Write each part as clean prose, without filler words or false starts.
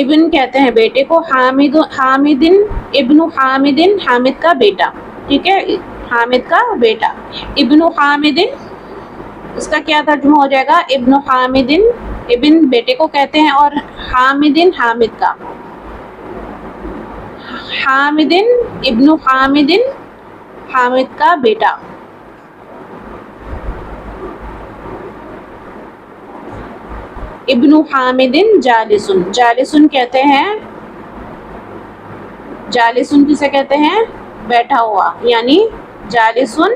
ابن کہتے ہیں بیٹے کو، حامدن ابن حامدن حامد کا بیٹا، ٹھیک ہے، حامد کا بیٹا، ابن حامدن اس کا کیا ترجمہ ہو جائے گا؟ ابن حامدن، ابن بیٹے کو کہتے ہیں، اور حامدن حامد کا، حامدن ابن حامدن حامد کا بیٹا۔ ابن حامدن جالسن، جالسن کہتے ہیں، جالسن کسے کہتے ہیں؟ بیٹھا ہوا، یعنی جالسن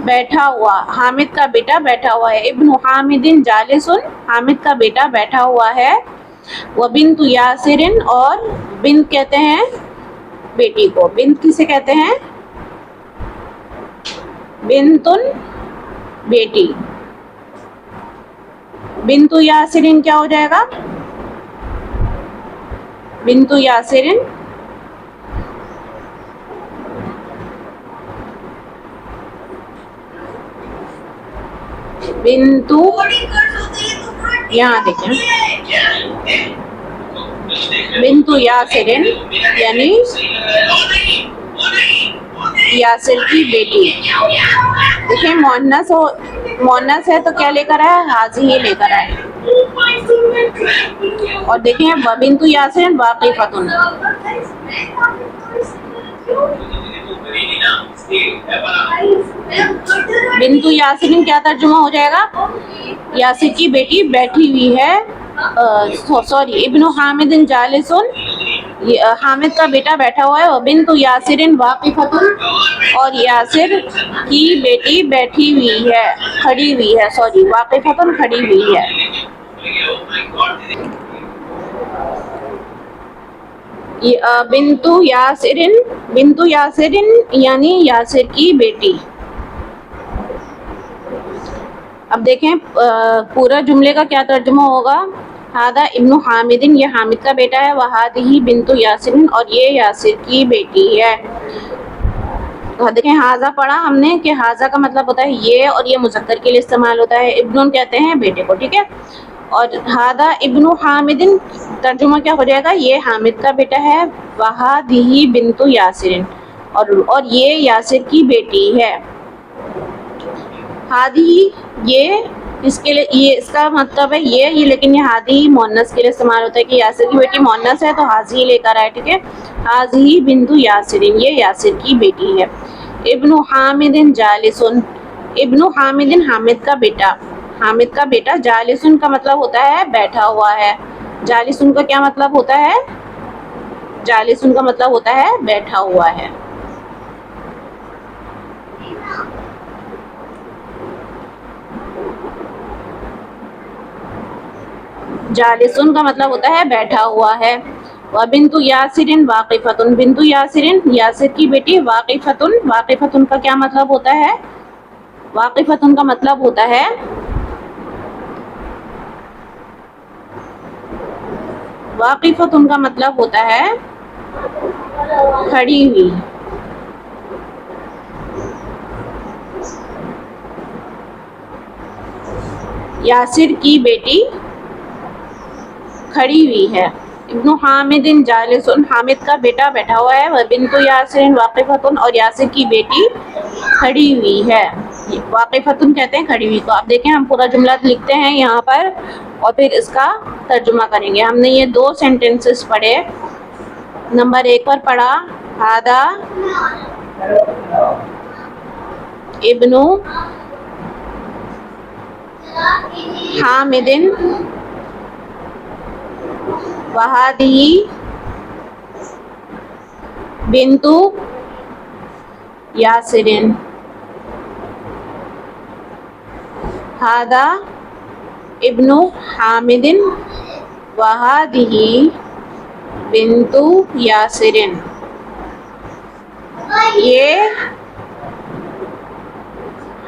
بیٹھا ہوا، حامد کا بیٹا بیٹھا ہوا ہے۔ ابن حامدن جالسن، حامد کا بیٹا بیٹھا ہوا ہے۔ وبنت یاسرن، اور بنت کہتے ہیں بیٹی کو، بنت کسے کہتے ہیں؟ بنتن بیٹی۔ بنت یاسرن کیا ہو جائے گا؟ بنت یاسرن بنتو، یہاں دیکھیں بنتو یاسرن یعنی یاسر کی بیٹی۔ دیکھیں مؤنث ہے تو کیا لے کر آئے؟ حاضی لے کر آئے۔ اور دیکھیں وبنت یاسرن واقفتن، بنت یاسرن کیا ترجمہ ہو جائے گا؟ یاسر کی بیٹی بیٹھی ہوئی ہے، سوری، ابن حامدن جالسن، حامد کا بیٹا بیٹھا ہوا ہے، وبنت یاسرن واقفتن، اور یاسر کی بیٹی بیٹھی ہوئی ہے، کھڑی ہوئی ہے، سوری، واقفتن کھڑی ہوئی ہے۔ بنت یاسرن، بنت یاسرن یعنی یاسر کی بیٹی۔ اب دیکھیں پورا جملے کا کیا ترجمہ ہوگا؟ ہذا ابن حامدن، یہ حامد کا بیٹا ہے، وہذہ بنت یاسرن، اور یہ یاسر کی بیٹی ہے۔ دیکھیں ہاذا پڑھا ہم نے کہ ہاذا کا مطلب ہوتا ہے یہ، اور یہ مذکر کے لیے استعمال ہوتا ہے، ابن کہتے ہیں بیٹے کو، ٹھیک ہے۔ اور ہذا ابن حامدن ترجمہ کیا ہو جائے گا؟ یہ حامد کا بیٹا ہے، وہذہ بنت یاسرن، اور یہ یاسر کی بیٹی ہے۔ ہادی یہ اس کے لیے، یہ اس کا مطلب ہے یہ لیکن یہ ہادی مؤنث کے لیے استعمال ہوتا ہے کہ یاسر کی بیٹی مؤنث ہے تو حاضی لے کر آئے، ٹھیک ہے۔ حاضی بنت یاسرین، یہ یاسر کی بیٹی ہے۔ ابن حامدن جالسن، ابن حامدن حامد کا بیٹا، حامد کا بیٹا، جالسن کا مطلب ہوتا ہے بیٹھا ہوا ہے۔ جالسن کا کیا مطلب ہوتا ہے؟ جالسن کا مطلب ہوتا ہے بیٹھا ہوا ہے۔ جالسن کا مطلب ہوتا ہے بیٹھا ہوا ہے۔ وبنت یاسرن واقفتن، بنت یاسرن یاسر کی بیٹی، واقفتن، واقفتن کا کیا مطلب ہوتا ہے؟ واقفتن کا مطلب ہوتا ہے واقفتن کا مطلب ہوتا ہے کھڑی ہوئی۔ یاسر کی بیٹی کھڑی ہوئی ہے۔ ابن حامدن جالسن، حامد کا بیٹا بیٹھا ہوا ہے، وبنت یاسرن واقفتن، اور یاسر کی بیٹی کھڑی ہوئی ہے۔ واقفتن کہتے ہیں کھڑی ہوئی کو۔ اب دیکھیں ہم پورا جملہ لکھتے ہیں یہاں پر اور پھر اس کا ترجمہ کریں گے۔ ہم نے یہ 2 سینٹنسز پڑھے۔ نمبر 1 پر پڑھا ہذا ابن حامدن وہذہ بنت یاسرن، ہذا ابن حامدن وہذہ بنت یاسرن، یہ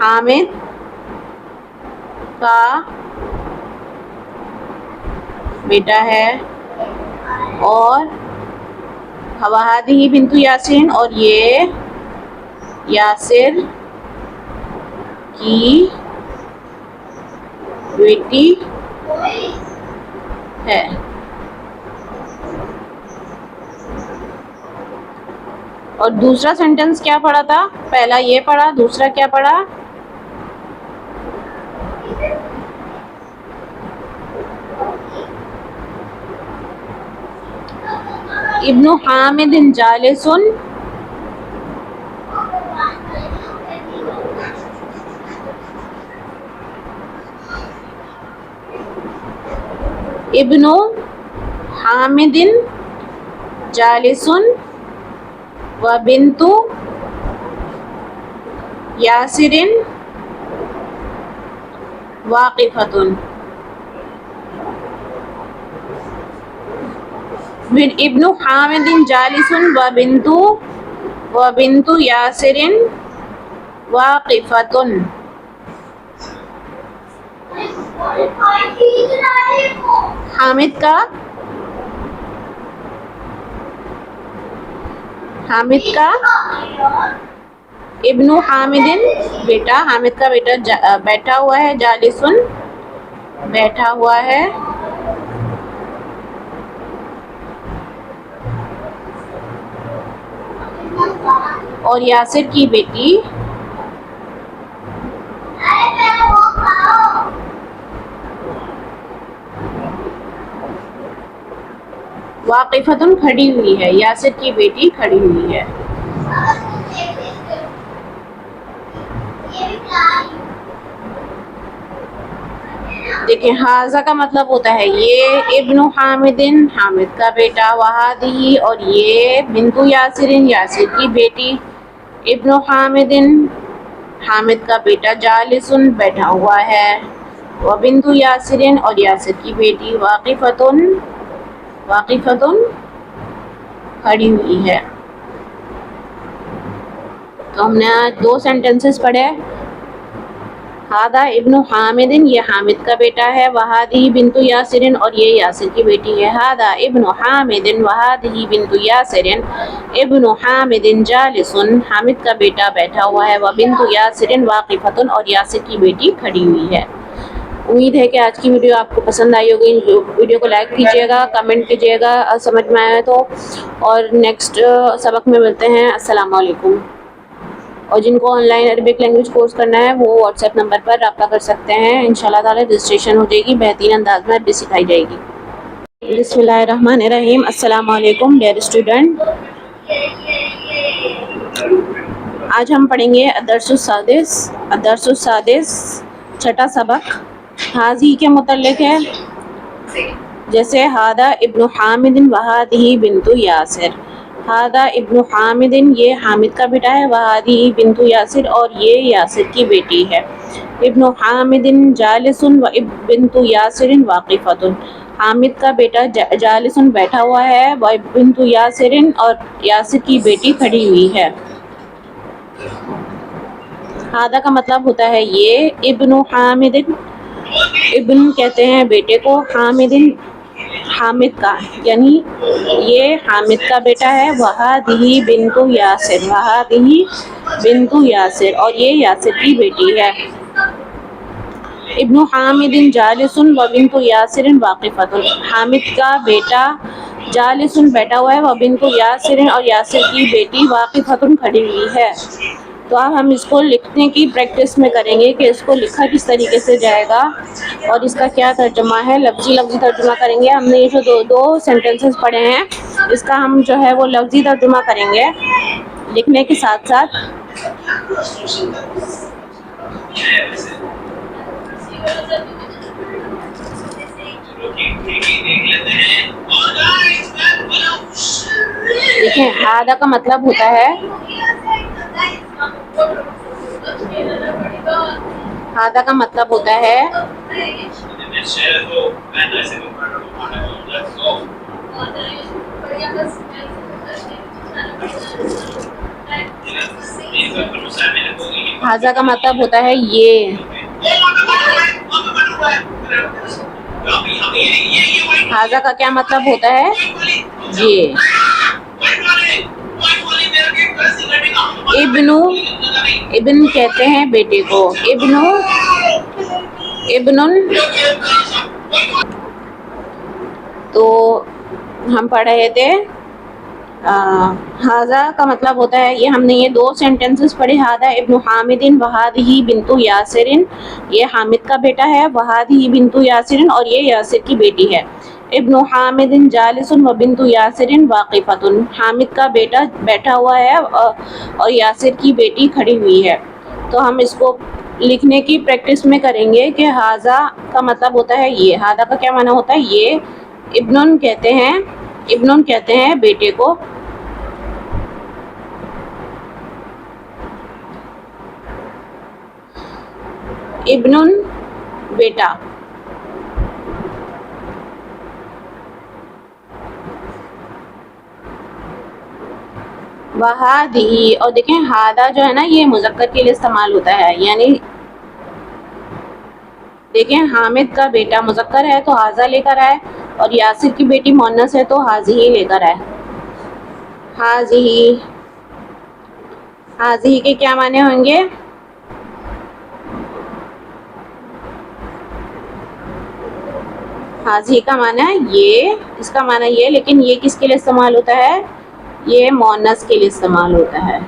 حامد کا بیٹا ہے، اور وہذہ بنت یاسرن، اور یہ یاسر کی بیٹی ہے۔ اور دوسرا سینٹنس کیا پڑھا تھا؟ پہلا یہ پڑھا، دوسرا کیا پڑھا؟ ابن حامد جالس، ابن حامد جالس و بنت یاسر واقفۃ. ابن حامد جالس و بنت یاسر واقفۃ. حامد کا ابن حامد بیٹا، حامد کا بیٹا بیٹھا ہوا ہے، جالسن بیٹھا ہوا ہے، اور یاسر کی بیٹی واقفتن کھڑی ہوئی ہے، یاسر کی بیٹی کھڑی ہوئی ہے. دیکھیں حاضہ کا مطلب ہوتا ہے یہ، ابن حامد حامد کا بیٹا، وہادی اور یہ، بنت یاسر یاسر کی بیٹی، ابن حامد حامد کا بیٹا، جالسن بیٹھا ہوا ہے، وبنت یاسر اور یاسر کی بیٹی، واقفتن کھڑی ہوئی ہے. تو ہم نے آج دو سینٹنسز پڑھے. ہادہ ابن حامد، یہ حامد کا بیٹا ہے، وہادی بنت یاسر اور یہ یاسر کی بیٹی ہے. ہادہ ابن حامد وہادی بنت یاسر، ابن حامد جالس، حامد کا بیٹا بیٹھا ہوا ہے، وبنت یاسر واقفۃ اور یاسر کی بیٹی کھڑی ہوئی ہے. امید ہے کہ آج کی ویڈیو آپ کو پسند آئی ہوگی. ویڈیو کو لائک کیجیے گا، کمنٹ کیجیے گا سمجھ میں آئے تو، اور نیکسٹ سبق میں ملتے ہیں. السلام علیکم. اور جن کو on line Arabic language course کرنا ہے وہ واٹس ایپ نمبر پر رابطہ کر سکتے ہیں. انشاءاللہ تعالی رجسٹریشن ہو جائے گی، بہترین انداز میں عربی سکھائی جائے گی. بسم اللہ الرحمن الرحیم. السلام علیکم ڈیئر اسٹوڈنٹ. آج ہم پڑھیں گے الدرس السادس چھٹا سبق. حاضی کے متعلق ہے، جیسے ہادہ ابن حامد وہادی بنت یاسر. ہادہ ابن حامد، یہ حامد کا بیٹا ہے، وہادی بنت یاسر اور یہ یاسر کی بیٹی ہے. ابن حامد جالس و بنت یاسر واقفۃ، حامد کا بیٹا جالسن بیٹھا ہوا ہے، بنت یاسر اور یاسر کی بیٹی کھڑی ہوئی ہے. ہادہ کا مطلب ہوتا ہے یہ، ابن حامد، ابن کہتے ہیں بیٹے کو، حامد حامد کا، یعنی یہ حامد کا بیٹا ہے، وہادی بنت یاسر، وہادی بنت یاسر اور یہ یاسر کی بیٹی ہے. ابن حامد جالس و بنت یاسر واقفۃ، حامد کا بیٹا جالسن بیٹھا ہوا ہے، وبنت یاسر اور یاسر کی بیٹی واقفۃ کھڑی ہوئی ہے. تو اب ہم اس کو لکھنے کی پریکٹس میں کریں گے کہ اس کو لکھا کس طریقے سے جائے گا اور اس کا کیا ترجمہ ہے. لفظی ترجمہ کریں گے. ہم نے یہ جو دو سینٹنسز پڑھے ہیں اس کا ہم جو ہے وہ لفظی ترجمہ کریں گے لکھنے کے ساتھ ساتھ. دیکھیں ہادہ کا مطلب ہوتا ہے، ہادہ کا مطلب ہوتا ہے ہادہ کا مطلب ہوتا ہے یہ. ہادہ کا کیا مطلب ہوتا ہے؟ یہ. ابن کہتے ہیں بیٹے کو، ابن. تو ہم پڑھ رہے تھے ہاذا کا مطلب ہوتا ہے، یہ ہم نے یہ دو سینٹنسز پڑھے، ہاذا ابن حامد وہذہ بنت یاسر، یہ حامد کا بیٹا ہے، وہذہ بنت یاسر اور یہ یاسر کی بیٹی ہے۔ ابن حامد جالس و بنت یاسر واقفۃ، حامد کا بیٹا بیٹھا ہوا ہے اور یاسر کی بیٹی کھڑی ہوئی ہے۔ تو ہم اس کو لکھنے کی پریکٹس میں کریں گے کہ ہاذا کا مطلب ہوتا ہے یہ، ہاذا کا کیا معنی ہوتا ہے یہ، ابن کہتے ہیں بیٹے کو، ابن بیٹا، وہذہ، اور دیکھیں ہاذا جو ہے نا یہ مذکر کے لیے استعمال ہوتا ہے، یعنی دیکھیں حامد کا بیٹا مذکر ہے تو ہاذا لے کر آئے، اور یاسر کی بیٹی مؤنث ہے تو ہاذہ لے کر آئے۔ ہاذہ کے کیا معنی ہوں گے؟ ہاذہ کا معنی ہے یہ، اس کا معنی یہ، لیکن یہ کس کے لیے استعمال ہوتا ہے؟ یہ مؤنث کے لیے استعمال ہوتا ہے۔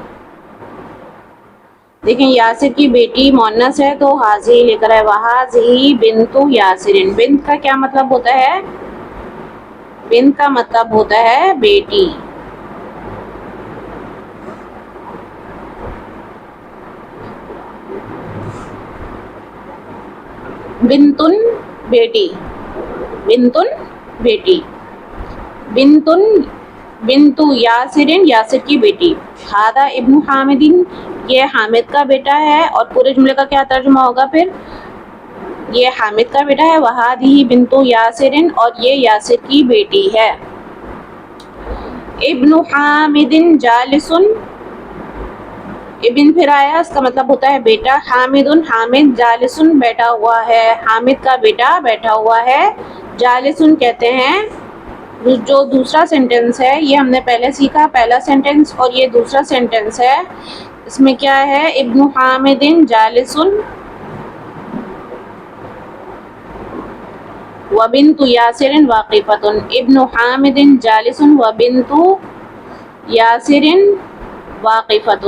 دیکھیں یاسر کی بیٹی مؤنث ہے تو ہاذہ لے کر ہے، وہذہ بنت یاسر، بنت کا کیا مطلب ہوتا ہے؟ بنت کا مطلب ہوتا ہے بیٹی۔ بنتن بیٹی، بنتن بیٹی، بنت یاسر یاسر کی بیٹی، ہاذا ابن حامد یہ حامد کا بیٹا ہے، اور پورے جملے کا کیا ترجمہ ہوگا پھر؟ یہ حامد کا بیٹا ہے، وہذہ بنت یاسر اور یہ یاسر کی بیٹی ہے۔ ابن حامد جالس، ابن پھر آیا، اس کا مطلب ہوتا ہے بیٹا، حامد جالس بیٹھا ہوا ہے، حامد کا بیٹا بیٹھا ہوا ہے، جالس کہتے ہیں جو دوسرا سینٹنس ہے، یہ ہم نے پہلے سیکھا، پہلا سینٹنس اور یہ دوسرا سینٹنس ہے، اس میں کیا ہے؟ ابن حامد جالس وبنت یاسر واقفۃ، ابن حامد جالس وبنت یاسر واقفۃ۔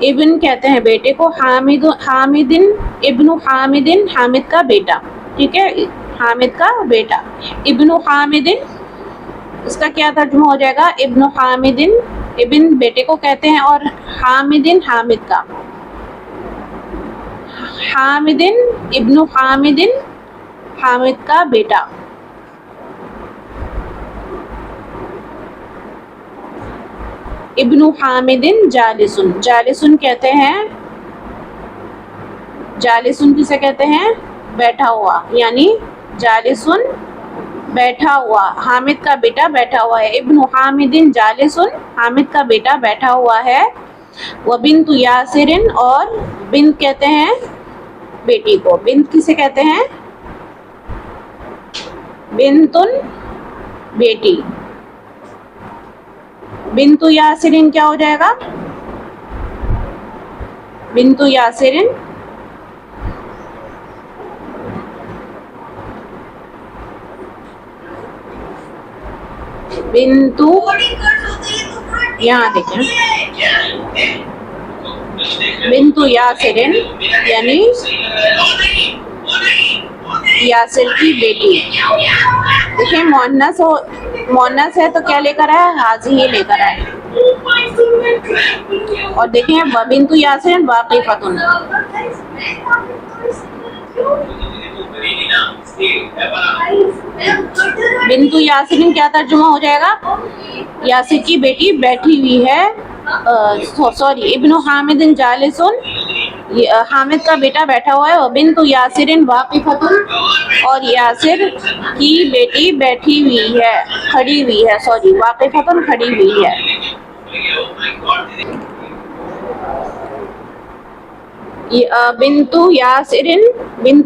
ابن کہتے ہیں بیٹے کو، ابن حامد حامد کا بیٹا، ٹھیک ہے، حامد کا بیٹا، ابن حامد، اس کا کیا ترجمہ ہو جائے گا؟ ابن حامد، ابن بیٹے کو کہتے ہیں، اور حامد حامد کا، حامد ابن حامد حامد کا بیٹا۔ ابن حامد جالسن، جالسن کہتے ہیں، جالسن کسے کہتے ہیں؟ بیٹھا ہوا، یعنی جالسن بیٹھا ہوا، حامد کا بیٹا بیٹھا ہوا ہے، ابن حامد جالسن حامد کا بیٹا بیٹھا ہوا ہے، وبنت یاسر اور بنت کہتے ہیں بیٹی کو، بنت کسے کہتے ہیں؟ بنتن بیٹی، بنت یاسرین کیا ہو جائے گا؟ بنت یاسرین بنتو، یہاں دیکھیں بنت یاسرین یعنی یاسر کی بیٹی، دیکھیں مؤنث ہے تو کیا لے کر آئے؟ ہاذہ لے کر آئے، اور دیکھیں وبنت یاسر واقفۃ، بنت یاسر کیا ترجمہ ہو جائے گا؟ یاسر کی بیٹی بیٹھی ہوئی ہے، سوری، ابن حامد جالس، حامد کا بیٹا بیٹھا ہوا ہے، بنت یاسر واقفۃ، اور یاسر کی بیٹی بیٹھی ہوئی ہے، کھڑی ہوئی ہے، سوری واقفۃ کھڑی ہوئی ہے۔ بنت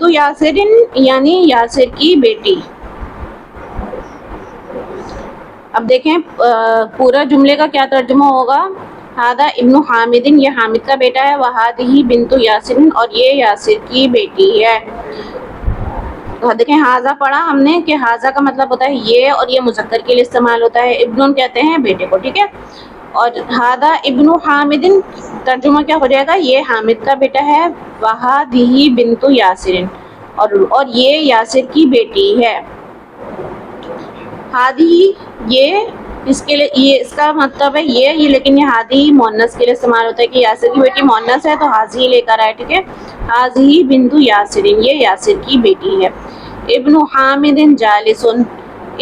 یاسر یعنی یاسر کی بیٹی۔ اب دیکھیں پورا جملے کا کیا ترجمہ ہوگا؟ ہاذا ابن حامد یہ حامد کا بیٹا ہے، وہذہ بنت یاسر اور یہ یاسر کی بیٹی ہے۔ تو دیکھیں حاضہ پڑھا ہم نے کہ حاضہ کا مطلب ہوتا ہے یہ، اور یہ مذکر کے لیے استعمال ہوتا ہے، ابن کہتے ہیں بیٹے کو، ٹھیک ہے. اور ہادہ ابن حامد، ترجمہ کیا ہو جائے گا؟ یہ حامد کا بیٹا ہے. وہادہ بنت یاسر، اور یہ یاسر کی بیٹی ہے. ہادی یہ اس کے لیے، یہ اس کا مطلب ہے یہ لیکن یہ ہادی مؤنث کے لیے استعمال ہوتا ہے کہ یاسر کی بیٹی مؤنث ہے تو حاضی لے کر آئے، ٹھیک ہے. حاضی بنت یاسر، یہ یاسر کی بیٹی ہے. ابن حامد جالس،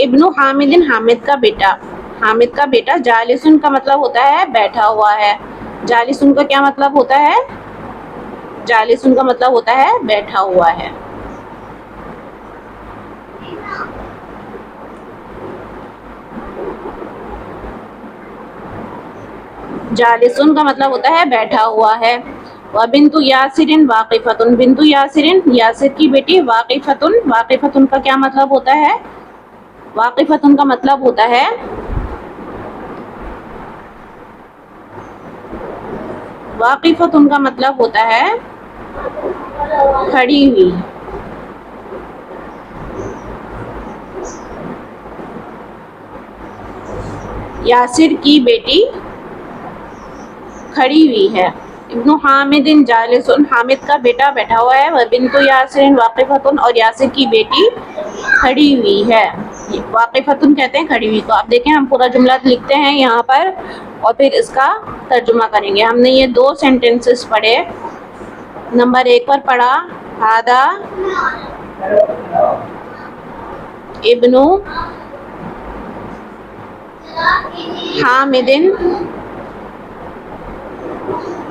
ابن حامد حامد کا بیٹا، حامد کا بیٹا. جالسن کا مطلب ہوتا ہے بیٹھا ہوا ہے. جالسن کا کیا مطلب ہوتا ہے؟ جالسن کا مطلب ہوتا ہے بیٹھا ہوا ہے. جالسن کا مطلب ہوتا ہے بیٹھا ہوا ہے. وبنت یاسر واقفۃ، بنت یاسر یاسر کی بیٹی. واقفۃ، واقفۃ کا کیا مطلب ہوتا ہے؟ واقفۃ کا مطلب ہوتا ہے واقفۃ کا مطلب ہوتا ہے کھڑی ہوئی. یاسر کی بیٹی کھڑی ہوئی ہے. ابن حامد جالس، حامد کا بیٹا بیٹھا ہوا ہے. بنت یاسر واقفۃ، اور یاسر کی بیٹی کھڑی ہوئی ہے. واقفۃ کہتے ہیں کھڑی ہوئی. تو آپ دیکھیں ہم پورا جملہ لکھتے ہیں یہاں پر اور پھر اس کا ترجمہ کریں گے. ہم نے یہ 2 سینٹنسز پڑھے. نمبر 1 پر پڑھا ہادہ ابن حامد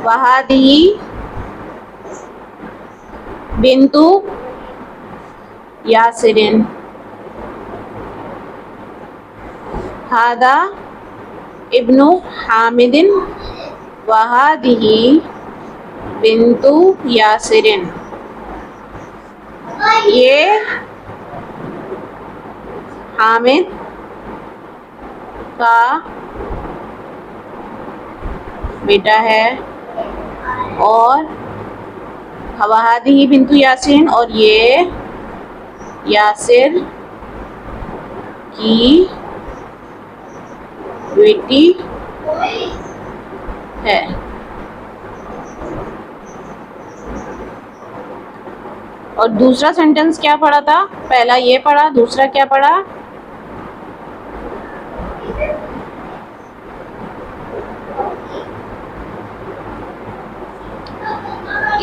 وہادہ بنت یاسر. ہادہ ابن حامد وہادہ بنت یاسر. یہ حامد کا بیٹا ہے اور وہادہ بنت یاسر، اور یہ یاسر کی بیٹی ہے. اور دوسرا سینٹنس کیا پڑھا تھا؟ پہلا یہ پڑھا، دوسرا کیا پڑھا؟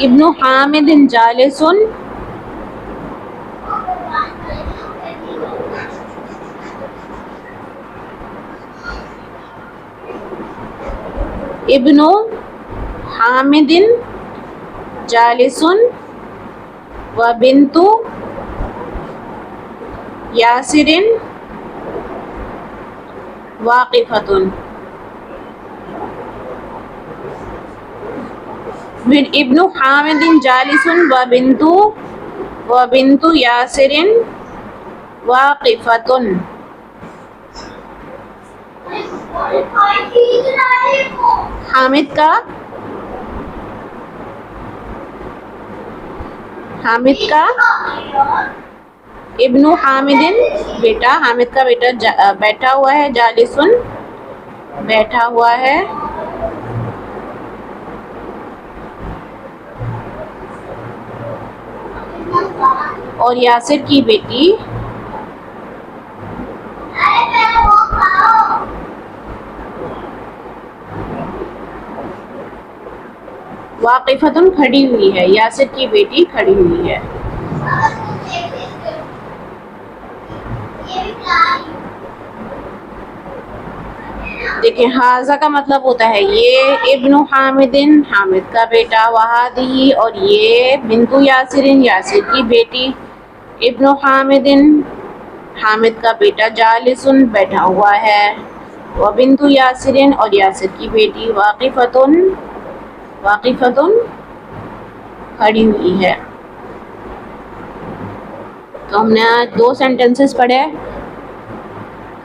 ابن حامد جالس، ابن حامد جالس وبنت یاسر واقفۃ. ابن حامد جالس وبنت یاسر واقفۃ. حامد کا ابن حامد بیٹا، حامد کا بیٹا بیٹھا ہوا ہے. جالسن بیٹھا ہوا ہے. اور یاسر کی بیٹی واقفۃ کھڑی ہوئی ہے. یاسر کی بیٹی کھڑی ہوئی ہے. دیکھیں حاضہ کا مطلب ہوتا ہے یہ. ابن حامد حامد کا بیٹا. وہادہ اور یہ. بنت یاسر یاسر کی بیٹی. ابن حامد حامد کا بیٹا. جالسن بیٹھا ہوا ہے. وبنت یاسر اور یاسر کی بیٹی. واقفۃ واقفۃ کھڑی ہوئی ہے. تو ہم نے آج 2 سینٹنسز پڑھے.